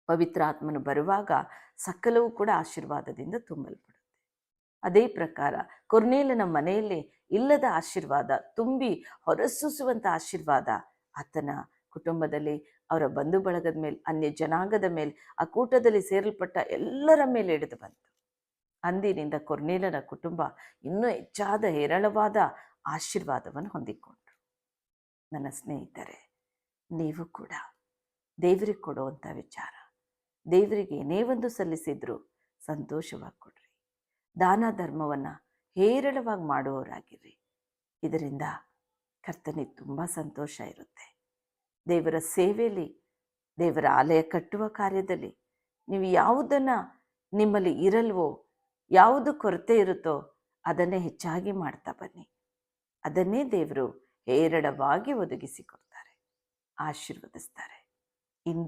ಪವಿತ್ರ ಆತ್ಮನು ಬರುವಾಗ ಸಕಲವೂ ಕೂಡ ಆಶೀರ್ವಾದದಿಂದ ತುಂಬಲ್ಪಡುತ್ತೆ. ಅದೇ ಪ್ರಕಾರ ಕೊರ್ನೇಲನ ಮನೆಯಲ್ಲಿ ಇಲ್ಲದ ಆಶೀರ್ವಾದ ತುಂಬಿ ಹೊರಸೂಸುವಂಥ ಆಶೀರ್ವಾದ ಆತನ ಕುಟುಂಬದಲ್ಲಿ, ಅವರ ಬಂಧು ಬಳಗದ ಮೇಲೆ, ಅನ್ಯ ಜನಾಂಗದ ಮೇಲೆ, ಆ ಕೂಟದಲ್ಲಿ ಸೇರಲ್ಪಟ್ಟ ಎಲ್ಲರ ಮೇಲೆ ಹಿಡಿದು ಬಂತು. ಅಂದಿನಿಂದ ಕೊರ್ನೇಲನ ಕುಟುಂಬ ಇನ್ನೂ ಹೆಚ್ಚಾದ ಹೇರಳವಾದ ಆಶೀರ್ವಾದವನ್ನು ಹೊಂದಿಕೊಂಡ್ರು. ನನ್ನ ಸ್ನೇಹಿತರೆ, ನೀವು ಕೂಡ ದೇವರಿಗೆ ಕೊಡುವಂಥ ವಿಚಾರ, ದೇವರಿಗೆ ಏನೇ ಒಂದು ಸಲ್ಲಿಸಿದ್ರು ಸಂತೋಷವಾಗಿ ಕೊಡ್ರಿ. ದಾನ ಧರ್ಮವನ್ನು ಹೇರಳವಾಗಿ ಮಾಡುವವರಾಗಿರ್ರಿ. ಇದರಿಂದ ಕರ್ತನಿಗೆ ತುಂಬ ಸಂತೋಷ ಇರುತ್ತೆ. ದೇವರ ಸೇವೆಯಲ್ಲಿ, ದೇವರ ಆಲಯ ಕಟ್ಟುವ ಕಾರ್ಯದಲ್ಲಿ ನೀವು ಯಾವುದನ್ನು ನಿಮ್ಮಲ್ಲಿ ಇರಲ್ವೋ, ಯಾವುದು ಕೊರತೆ ಇರುತ್ತೋ ಅದನ್ನೇ ಹೆಚ್ಚಾಗಿ ಮಾಡ್ತಾ ಬನ್ನಿ. ಅದನ್ನೇ ದೇವರು ಹೇರಳವಾಗಿ ಒದಗಿಸಿಕೊಡ್ತಾರೆ, ಆಶೀರ್ವದಿಸ್ತಾರೆ.